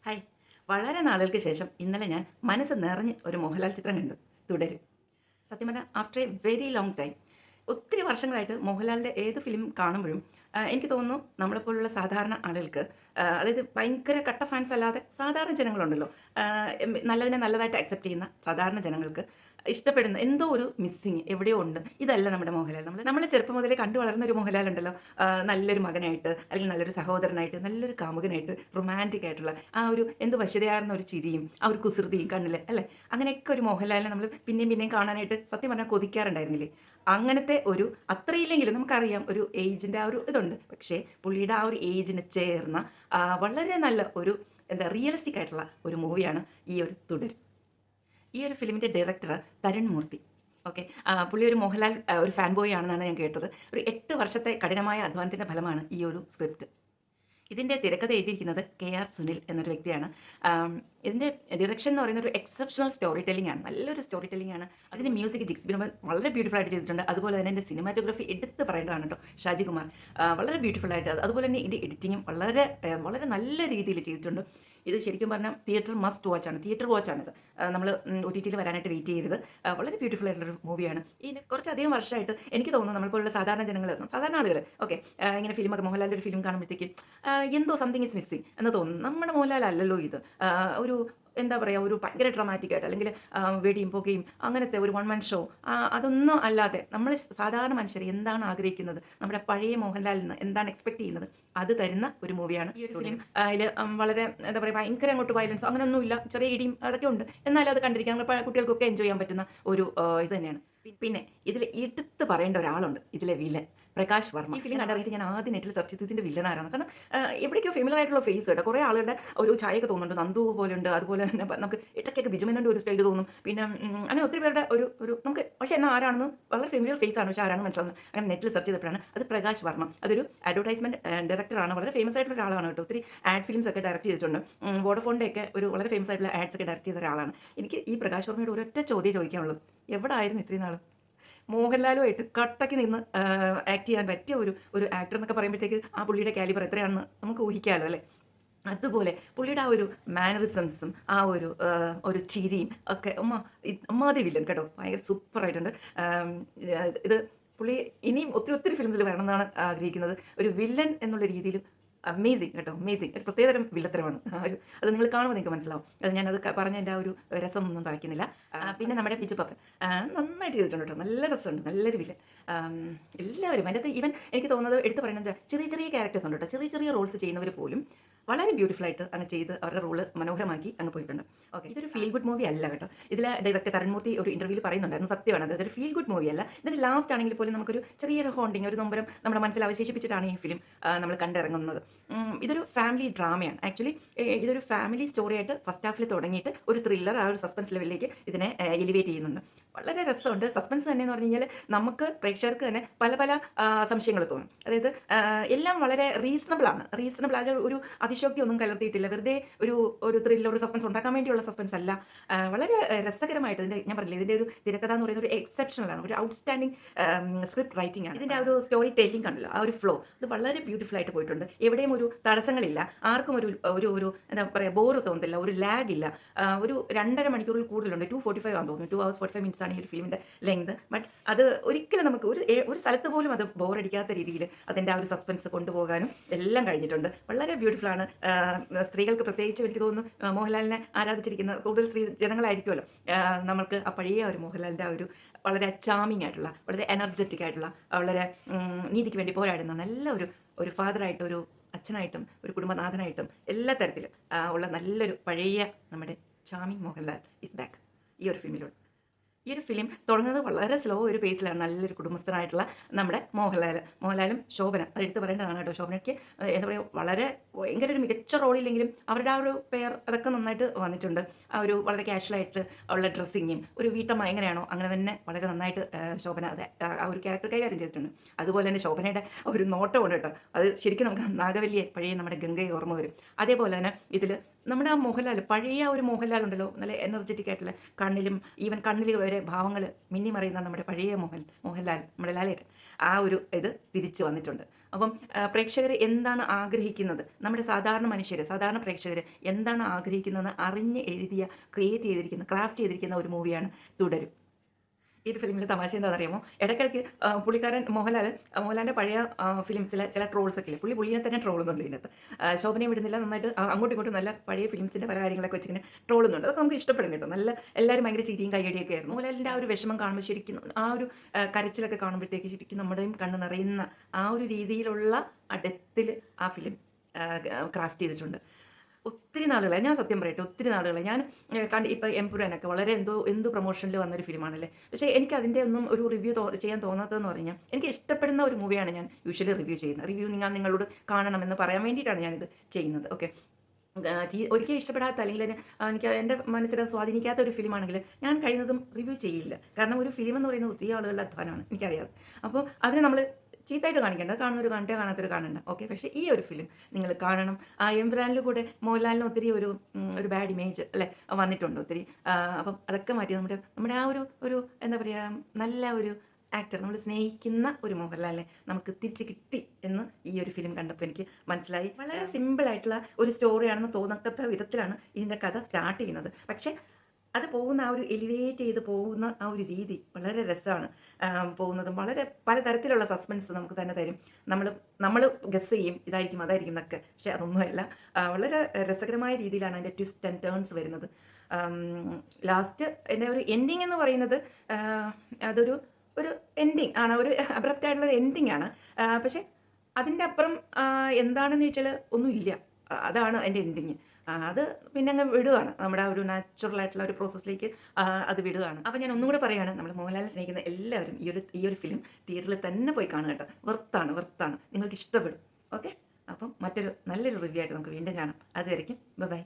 Hi. വളരെ നാളുകൾക്ക് ശേഷം ഇന്നലെ ഞാൻ മനസ്സ് നിറഞ്ഞ് ഒരു മോഹൻലാൽ ചിത്രം കണ്ടു. തുടരും. സത്യം പറഞ്ഞാൽ after A very long time ഒത്തിരി വർഷങ്ങളായിട്ട് മോഹൻലാലിൻ്റെ ഏത് ഫിലിം കാണുമ്പോഴും എനിക്ക് തോന്നുന്നു നമ്മളെപ്പോലുള്ള സാധാരണ ആളുകൾക്ക് അതായത് ഭയങ്കര കട്ട ഫാൻസ് അല്ലാതെ സാധാരണ ജനങ്ങളുണ്ടല്ലോ, നല്ലതിനെ നല്ലതായിട്ട് അക്സെപ്റ്റ് ചെയ്യുന്ന സാധാരണ ജനങ്ങൾക്ക് ഇഷ്ടപ്പെടുന്ന എന്തോ ഒരു മിസ്സിങ് എവിടെയോ ഉണ്ട്. ഇതല്ല നമ്മുടെ മോഹൻലാൽ. നമ്മൾ ചെറുപ്പം മുതലേ കണ്ടു വളർന്ന ഒരു മോഹൻലാൽ ഉണ്ടല്ലോ, നല്ലൊരു മകനായിട്ട് അല്ലെങ്കിൽ നല്ലൊരു സഹോദരനായിട്ട് നല്ലൊരു കാമുകനായിട്ട് റൊമാൻറ്റിക് ആയിട്ടുള്ള ആ ഒരു എന്ത് വശ്യതയാർന്ന ഒരു ചിരിയും ആ ഒരു കുസൃതിയും കണ്ണിൽ അല്ലേ, അങ്ങനെയൊക്കെ ഒരു മോഹൻലാലിനെ നമ്മൾ പിന്നെയും പിന്നെയും കാണാനായിട്ട് സത്യം പറഞ്ഞാൽ കൊതിക്കാറുണ്ടായിരുന്നില്ലേ. അങ്ങനത്തെ ഒരു അത്രയില്ലെങ്കിലും നമുക്കറിയാം ഒരു ഏജിൻ്റെ ആ ഒരു ഇതുണ്ട്. പക്ഷേ പുള്ളിയുടെ ആ ഒരു ഏജിന് ചേർന്ന വളരെ നല്ല ഒരു എന്താ റിയലിസ്റ്റിക് ആയിട്ടുള്ള ഒരു മൂവിയാണ് ഈ ഒരു തുടരും. ഈ ഒരു ഫിലിമിൻ്റെ ഡയറക്ടർ തരുൺ മൂർത്തി. ഓക്കെ, പുള്ളി ഒരു മോഹൻലാൽ ഒരു ഫാൻ ബോയ് ആണെന്നാണ് ഞാൻ കേട്ടത്. ഒരു 8 വർഷത്തെ കഠിനമായ അധ്വാനത്തിൻ്റെ ഫലമാണ് ഈ ഒരു സ്ക്രിപ്റ്റ്. ഇതിൻ്റെ തിരക്കഥ എഴുതിയിരിക്കുന്നത് KR സുനിൽ എന്നൊരു വ്യക്തിയാണ്. ഇതിൻ്റെ ഡിറക്ഷൻ എന്ന് പറയുന്നത് ഒരു എക്സെപ്ഷണൽ സ്റ്റോറി ടെല്ലിംഗ് ആണ്. നല്ലൊരു സ്റ്റോറി ടെല്ലിംഗ് ആണ്. അതിൻ്റെ മ്യൂസിക് ജിക്സ് ബിനോബ് വളരെ ബ്യൂട്ടിഫുൾ ആയിട്ട് ചെയ്തിട്ടുണ്ട്. അതുപോലെ തന്നെ എൻ്റെ സിനിമാറ്റോഗ്രഫി എടുത്ത് പറയേണ്ടതാണ് കേട്ടോ, ഷാജി കുമാർ വളരെ ബ്യൂട്ടിഫുൾ ആയിട്ട്. അതുപോലെ തന്നെ ഇതിൻ്റെ എഡിറ്റിങ്ങും വളരെ വളരെ നല്ല രീതിയിൽ ചെയ്തിട്ടുണ്ട്. ഇത് ശരിക്കും പറഞ്ഞാൽ തിയേറ്റർ മസ്റ്റ് വാച്ചാണ്, തിയേറ്റർ വാച്ചാണിത്. നമ്മൾ OTT വരാനായിട്ട് വെയിറ്റ് ചെയ്യരുത്. വളരെ ബ്യൂട്ടിഫുൾ ആയിട്ടുള്ളൊരു മൂവിയാണ്. ഇതിന് കുറച്ചധികം വർഷമായിട്ട് എനിക്ക് തോന്നുന്നു നമ്മളിപ്പോഴുള്ള സാധാരണ ജനങ്ങൾ, സാധാരണ ആളുകൾ ഓക്കെ, ഇങ്ങനെ ഫിലിമൊക്കെ മോഹൻലാലിൻ്റെ ഒരു ഫിലിം കാണുമ്പോഴത്തേക്ക് എന്തോ സംതിങ് ഇസ് മിസ്സിങ് എന്ന് തോന്നുന്നു. നമ്മുടെ മോഹൻലാൽ അല്ലല്ലോ ഇത്. ഒരു എന്താ പറയുക, ഒരു ഭയങ്കര ഡ്രമാറ്റിക് ആയിട്ട് അല്ലെങ്കിൽ വെടിയും പുകയും അങ്ങനത്തെ ഒരു വൺ മാൻ ഷോ അതൊന്നും അല്ലാതെ നമ്മൾ സാധാരണ മനുഷ്യർ എന്താണ് ആഗ്രഹിക്കുന്നത്, നമ്മുടെ പഴയ മോഹൻലാലിൽ നിന്ന് എന്താണ് എക്സ്പെക്ട് ചെയ്യുന്നത്, അത് തരുന്ന ഒരു മൂവിയാണ് ഈ ഒരു ഫിലിം. അതിൽ വളരെ എന്താ പറയുക, ഭയങ്കര അങ്ങോട്ട് വയലൻസ് അങ്ങനെയൊന്നുമില്ല, ചെറിയ ഇടിയും അതൊക്കെ ഉണ്ട്. എന്നാലും അത് കണ്ടിരിക്കാൻ കുട്ടികൾക്കൊക്കെ എൻജോയ് ചെയ്യാൻ പറ്റുന്ന ഒരു ഇത് തന്നെയാണ്. പിന്നെ ഇതിൽ എടുത്ത് പറയേണ്ട ഒരാളുണ്ട്, ഇതിലെ വില്ലൻ പ്രകാശ് വർമ്മ. ഈ ഫിലിം കണ്ടിറങ്ങിയിട്ട് ഞാൻ ആദ്യം നെറ്റിൽ സെർച്ച് ചെയ്ത് ഇതിൻ്റെ വില്ലനായിരുന്നു. കാരണം എവിടേക്കോ ഫെമിലർ ആയിട്ടുള്ള ഫേസ് കേട്ടോ. കുറേ ആളുകളുടെ ഒരു ഛായയൊക്കെ തോന്നുന്നുണ്ട്, നന്ദു പോലെ ഉണ്ട്. അതുപോലെ തന്നെ നമുക്ക് ഇടയ്ക്കൊക്കെ ബിജുമേനോൻ്റെ ഒരു സ്റ്റൈൽ തോന്നും. പിന്നെ അങ്ങനെ ഒത്തിരി പേരുടെ ഒരു നമുക്ക് പക്ഷേ എന്നാൽ ആരാണെന്ന് വളരെ ഫെമിലിയർ ഫേസ് ആണ്, പക്ഷേ ആരാണെന്ന് മനസ്സിലാകുന്നത്. അങ്ങനെ നെറ്റിൽ സെർച്ച് ചെയ്തപ്പോഴാണ് അത് പ്രകാശ് വർമ്മ. അതൊരു അഡ്വർടൈസ്മെൻറ്റ് ഡയറക്ടറാണ്, വളരെ ഫേമസ് ആയിട്ടുള്ള ഒരാളാണ് കേട്ടോ. ഒത്തിരി ആഡ് ഫിലിംസ് ഒക്കെ ഡയറക്റ്റ് ചെയ്തിട്ടുണ്ട്. വോഡഫോണിൻ്റെ ഒക്കെ ഒരു വളരെ ഫേമസ് ആയിട്ടുള്ള ആഡ്സ് ഒക്കെ ഡയറക്റ്റ് ചെയ്ത ഒരാളാണ്. എനിക്ക് ഈ പ്രകാശ് വർമ്മയുടെ ഒരൊറ്റ ചോദ്യം ചോദിക്കാനുള്ളൂ, എവിടെ ആയിരുന്നു ഇത്രയും നാൾ? മോഹൻലാലുമായിട്ട് കട്ടയ്ക്ക് നിന്ന് ആക്ട് ചെയ്യാൻ പറ്റിയ ഒരു ആക്ടർ എന്നൊക്കെ പറയുമ്പോഴത്തേക്ക് ആ പുള്ളിയുടെ കാലിബർ എത്രയാണെന്ന് നമുക്ക് ഊഹിക്കാമല്ലോ അല്ലേ. അതുപോലെ പുള്ളിയുടെ ആ ഒരു മാനറിസംസും ആ ഒരു ചിരിയും ഒക്കെ അമ്മാതിരി വില്ലൻ കേട്ടോ, ഭയങ്കര സൂപ്പറായിട്ടുണ്ട്. ഇത് പുള്ളി ഇനിയും ഒത്തിരി ഫിലിംസിൽ വരണം എന്നാണ് ആഗ്രഹിക്കുന്നത്. ഒരു വില്ലൻ എന്നുള്ള രീതിയിൽ അമേസിങ് കേട്ടോ, അമേസിങ്. ഒരു പ്രത്യേകതരം വില്ലത്തരമാണ്. അത് നിങ്ങൾ കാണുമ്പോൾ നിങ്ങൾക്ക് മനസ്സിലാവും. അത് ഞാനത് പറഞ്ഞ എൻ്റെ ആ ഒരു രസമൊന്നും തളയ്ക്കുന്നില്ല. പിന്നെ നമ്മുടെ ബിജു പപ്പൻ നന്നായിട്ട് ചെയ്തിട്ടുണ്ട് കേട്ടോ, നല്ല രസമുണ്ട്, നല്ലൊരു വില്ലൻ. എല്ലാവരും അതിനകത്ത് ഈവൻ എനിക്ക് തോന്നുന്നത് എടുത്ത് പറയുന്നത് ചെറിയ ക്യാരക്ടേഴ്സ് ഉണ്ട് കേട്ടോ, ചെറിയ റോൾസ് ചെയ്യുന്നവർ പോലും വളരെ ബ്യൂട്ടിഫുൾ ആയിട്ട് അങ്ങ് ചെയ്ത് അവരുടെ റോള് മനോഹരമാക്കി അങ്ങ് പോയിട്ടുണ്ട്. ഓക്കെ, ഇതൊരു ഫീൽ ഗുഡ് മൂവി അല്ല കേട്ടോ. ഇതിലെ ഡയറക്ടർ തരുൺ മൂർത്തി ഒരു ഇൻ്റർവ്യൂവിൽ പറയുന്നുണ്ടായിരുന്നു, സത്യമാണ്, അതൊരു ഫീൽ ഗുഡ് മൂവി അല്ല. ഇതിൻ്റെ ലാസ്റ്റ് ആണെങ്കിൽ പോലും നമുക്കൊരു ചെറിയൊരു ഹോണ്ടിങ്, ഒരു നൊമ്പരം നമ്മുടെ മനസ്സിൽ അവശേഷിപ്പിച്ചിട്ടാണ് ഈ ഫിലിം നമ്മൾ കണ്ടിറങ്ങുന്നത്. ഇതൊരു ഫാമിലി ഡ്രാമയാണ് ആക്ച്വലി. ഇതൊരു ഫാമിലി സ്റ്റോറി ആയിട്ട് ഫസ്റ്റ് ഹാഫിൽ തുടങ്ങിയിട്ട് ഒരു ത്രില്ലർ ആ ഒരു സസ്പെൻസ് ലെവലിലേക്ക് ഇതിനെ എലിവേറ്റ് ചെയ്യുന്നുണ്ട്. വളരെ രസമുണ്ട്. സസ്പെൻസ് തന്നെ എന്ന് പറഞ്ഞു കഴിഞ്ഞാൽ നമുക്ക് പ്രേക്ഷകർക്ക് തന്നെ പല സംശയങ്ങൾ തോന്നും. അതായത് എല്ലാം വളരെ റീസണബിൾ ആണ്. അതിൽ ഒരു അതിശോക്തി ഒന്നും കലർത്തിയിട്ടില്ല. വെറുതെ ഒരു ത്രില്ലർ, ഒരു സസ്പെൻസ് ഉണ്ടാക്കാൻ വേണ്ടിയുള്ള സസ്പെൻസ് അല്ല. വളരെ രസകരമായിട്ട് ഇതിൻ്റെ, ഞാൻ പറഞ്ഞില്ല, ഇതിൻ്റെ ഒരു തിരക്കഥ എന്ന് പറയുന്നത് ഒരു എക്സെപ്ഷണൽ ആണ്, ഒരു ഔട്ട്സ്റ്റാൻഡിങ് സ്ക്രിപ്റ്റ് റൈറ്റിംഗ് ആണ്. ഇതിൻ്റെ ആ ഒരു സ്റ്റോറി ടെല്ലിംഗ് കണ്ടല്ലോ, ആ ഒരു ഫ്ലോ അത് വളരെ ബ്യൂട്ടിഫുൾ ആയിട്ട് പോയിട്ടുണ്ട്. എവിടെയും ഒരു തടസ്സങ്ങളില്ല, ആർക്കും ഒരു എന്താ പറയുക, ബോറ് തോന്നുന്നില്ല, ഒരു ലാഗ് ഇല്ല. ഒരു 2.5 മണിക്കൂറിൽ കൂടുതലുണ്ട്, 2:45 ആണെന്ന് തോന്നുന്നു. 2 hours 45 minutes ആണ് ഈ ഒരു ഫിലിമിൻ്റെ ലെങ്ത്. ബട്ട് അത് ഒരിക്കലും നമുക്ക് ഒരു സ്ഥലത്ത് പോലും അത് ബോറടിക്കാത്ത രീതിയിൽ അതിൻ്റെ ആ ഒരു സസ്പെൻസ് കൊണ്ടുപോകാനും എല്ലാം കഴിഞ്ഞിട്ടുണ്ട്. വളരെ ബ്യൂട്ടിഫുൾ ആണ്. സ്ത്രീകൾക്ക് പ്രത്യേകിച്ചും എനിക്ക് തോന്നുന്നു മോഹൻലാലിനെ ആരാധിച്ചിരിക്കുന്ന കൂടുതൽ സ്ത്രീ ജനങ്ങളായിരിക്കുമല്ലോ. നമ്മൾക്ക് ആ പഴയ ഒരു മോഹൻലാലിൻ്റെ ആ ഒരു വളരെ ചാമിങ് ആയിട്ടുള്ള, വളരെ എനർജറ്റിക് ആയിട്ടുള്ള, വളരെ നീതിക്ക് വേണ്ടി പോരാടുന്ന നല്ല ഒരു ഫാദറായിട്ടും ഒരു അച്ഛനായിട്ടും ഒരു കുടുംബനാഥനായിട്ടും എല്ലാ തരത്തിലും ഉള്ള നല്ലൊരു പഴയ നമ്മുടെ ചാമിങ് മോഹൻലാൽ ഈസ് ബാക്ക് ഈ ഒരു ഫിലിമിലൂടെ. ഈ ഒരു ഫിലിം തുടങ്ങുന്നത് വളരെ സ്ലോ ഒരു പേസിലാണ്. നല്ലൊരു കുടുംബസ്ഥനായിട്ടുള്ള നമ്മുടെ മോഹൻലാലും ശോഭന, അത് എടുത്ത് പറയേണ്ടതാണ് കേട്ടോ. ശോഭനയ്ക്ക് എന്താ പറയുക, വളരെ ഭയങ്കര ഒരു മികച്ച റോളില്ലെങ്കിലും അവരുടെ ആ ഒരു പെയർ അതൊക്കെ നന്നായിട്ട് വന്നിട്ടുണ്ട്. ആ ഒരു വളരെ കാഷ്വലായിട്ട് ഉള്ള ഡ്രസ്സിങ്ങും ഒരു വീട്ടമ്മ എങ്ങനെയാണോ അങ്ങനെ തന്നെ വളരെ നന്നായിട്ട് ശോഭന ആ ഒരു ക്യാരക്ടർ കൈകാര്യം ചെയ്തിട്ടുണ്ട്. അതുപോലെ തന്നെ ശോഭനയുടെ ഒരു നോട്ടമുണ്ട് കേട്ടോ, അത് ശരിക്കും നമുക്ക് നാഗവല്ലിയെ പഴയ നമ്മുടെ ഗംഗയെ ഓർമ്മ വരും. അതേപോലെ തന്നെ ഇതിൽ നമ്മുടെ ആ മോഹൻലാൽ, പഴയ ഒരു മോഹൻലാൽ ഉണ്ടല്ലോ, നല്ല എനർജറ്റിക് ആയിട്ടുള്ള, കണ്ണിൽ വരെ ഭാവങ്ങൾ മിന്നി മറിയുന്ന നമ്മുടെ പഴയ മോഹൻലാൽ, നമ്മുടെ ലാലേട്ടൻ, ആ ഒരു ഇത് തിരിച്ചു വന്നിട്ടുണ്ട്. അപ്പം പ്രേക്ഷകർ എന്താണ് ആഗ്രഹിക്കുന്നത്, നമ്മുടെ സാധാരണ മനുഷ്യർ, സാധാരണ പ്രേക്ഷകർ എന്താണ് ആഗ്രഹിക്കുന്നതെന്ന് അറിഞ്ഞ് എഴുതിയ, ക്രിയേറ്റ് ചെയ്തിരിക്കുന്ന, ക്രാഫ്റ്റ് ചെയ്തിരിക്കുന്ന ഒരു മൂവിയാണ് തുടരും. ഈ ഒരു ഫിലിമിലെ തമാശ എന്താണെന്ന് അറിയാമോ? ഇടയ്ക്കിടയ്ക്ക് പുള്ളിക്കാരൻ മോഹൻലാലിൻ്റെ പഴയ ഫിലിംസിലെ ചില ട്രോൾസൊക്കെ ഇല്ലേ, പുള്ളിനെ തന്നെ ട്രോളുന്നുണ്ട് ഇതിനകത്ത്. ശോഭനയെ വിടുന്നില്ല, നന്നായിട്ട് അങ്ങോട്ടും ഇങ്ങോട്ടും നല്ല പഴയ ഫിലിംസിൻ്റെ പല കാര്യങ്ങളൊക്കെ വെച്ചിങ്ങനെ ട്രോളുന്നുണ്ട്. അതൊക്കെ നമുക്ക് ഇഷ്ടപ്പെടും കേട്ടോ. നല്ല എല്ലാവരും ഭയങ്കര ചിരിയും കയ്യടിയൊക്കെ ആയിരുന്നു. മോഹൻലാലിൻ്റെ ആ ഒരു വിഷമം കാണുമ്പോൾ ശരിക്കും, ആ ഒരു കരച്ചിലൊക്കെ കാണുമ്പോഴത്തേക്ക് ശരിക്കും നമ്മുടെയും കണ്ണ് നിറയുന്ന ആ ഒരു രീതിയിലുള്ള ആ ഡെപ്തിൽ ആ ഫിലിം ക്രാഫ്റ്റ് ചെയ്തിട്ടുണ്ട്. ഒത്തിരി നാളുകളായി, ഞാൻ സത്യം പറയട്ടെ, ഒത്തിരി നാളുകളായി ഞാൻ ഇപ്പം എംപുരാനൊക്കെ വളരെ എന്തോ പ്രൊമോഷനിൽ വന്നൊരു ഫിലിമാണല്ലേ. പക്ഷേ എനിക്ക് അതിൻ്റെ ഒന്നും ഒരു റിവ്യൂ ചെയ്യാൻ തോന്നാത്തതെന്ന് പറഞ്ഞാൽ, എനിക്ക് ഇഷ്ടപ്പെടുന്ന ഒരു മൂവിയാണ് ഞാൻ യൂഷ്വലി റിവ്യൂ ചെയ്യുന്നത്. റിവ്യൂ നിങ്ങളോട് കാണണമെന്ന് പറയാൻ വേണ്ടിയിട്ടാണ് ഞാനിത് ചെയ്യുന്നത്. ഓക്കെ, ഒരിക്കലും ഇഷ്ടപ്പെടാത്ത, അല്ലെങ്കിൽ എനിക്ക് എൻ്റെ മനസ്സിനെ സ്വാധീനിക്കാത്ത ഒരു ഫിലിമാണെങ്കിൽ ഞാൻ കഴിയുന്നതും റിവ്യൂ ചെയ്യില്ല. കാരണം ഒരു ഫിലിം എന്ന് പറയുന്നത് ഒത്തിരി ആളുകളുടെ അധ്വാനമാണ്, എനിക്കറിയാം. അപ്പോൾ അതിനെ നമ്മൾ ചീത്തയായിട്ട് കാണിക്കേണ്ട, കാണുന്നൊരു കണ്ടേ, കാണാത്തൊരു കാണണ്ട. ഓക്കെ, പക്ഷേ ഈ ഒരു ഫിലിം നിങ്ങൾ കാണണം. എംപുരാനിൽ കൂടെ മോഹൻലാലിന് ഒത്തിരി ഒരു ബാഡ് ഇമേജ് അല്ലേ വന്നിട്ടുണ്ട് ഒത്തിരി. അപ്പം അതൊക്കെ മാറ്റി നമ്മുടെ ആ ഒരു എന്താ പറയുക, നല്ല ഒരു ആക്ടർ, നമ്മൾ സ്നേഹിക്കുന്ന ഒരു മോഹൻലാലിനെ നമുക്ക് തിരിച്ച് കിട്ടി എന്ന് ഈ ഒരു ഫിലിം കണ്ടപ്പോൾ എനിക്ക് മനസ്സിലായി. വളരെ സിമ്പിളായിട്ടുള്ള ഒരു സ്റ്റോറിയാണെന്ന് തോന്നത്തക്ക വിധത്തിലാണ് ഇതിൻ്റെ കഥ സ്റ്റാർട്ട് ചെയ്യുന്നത്. പക്ഷേ അത് പോകുന്ന ആ ഒരു എലിവേറ്റ് ചെയ്ത് പോകുന്ന ആ ഒരു രീതി വളരെ രസമാണ്. പോകുന്നതും വളരെ പലതരത്തിലുള്ള സസ്പെൻസ് നമുക്ക് തന്നെ തരും. നമ്മൾ ഗസ് ചെയ്യും, ഇതായിരിക്കും അതായിരിക്കും എന്നൊക്കെ. പക്ഷേ അതൊന്നുമല്ല, വളരെ രസകരമായ രീതിയിലാണ് അതിൻ്റെ ട്വിസ്റ്റ് ആൻഡ് ടേൺസ് വരുന്നത്. ലാസ്റ്റ് എൻ്റെ ഒരു എൻഡിങ് എന്ന് പറയുന്നത് അതൊരു എൻഡിങ് ആണ്, ഒരു അബ്രപ്റ്റ് ആയിട്ടുള്ളൊരു എൻഡിങ് ആണ്. പക്ഷേ അതിൻ്റെ അപ്പുറം എന്താണെന്ന് ചോദിച്ചാൽ ഒന്നുമില്ല. അതാണ് എൻ്റെ എൻഡിങ്. അത് പിന്നെ അങ്ങ് വിടുകയാണ്, നമ്മുടെ ആ ഒരു നാച്ചുറൽ ആയിട്ടുള്ള ഒരു പ്രോസസ്സിലേക്ക് അത് വിടുകയാണ്. അപ്പോൾ ഞാൻ ഒന്നും കൂടെ പറയുകയാണ്, നമ്മൾ മോഹൻലാലിനെ സ്നേഹിക്കുന്ന എല്ലാവരും ഈ ഒരു ഫിലിം തിയേറ്ററിൽ തന്നെ പോയി കാണുക കേട്ടോ. വെർത്താണ്, നിങ്ങൾക്ക് ഇഷ്ടപ്പെടും. ഓക്കെ, അപ്പം നല്ലൊരു റിവ്യൂ ആയിട്ട് നമുക്ക് വീണ്ടും കാണാം. അതുവരെയ്ക്കും ബൈ.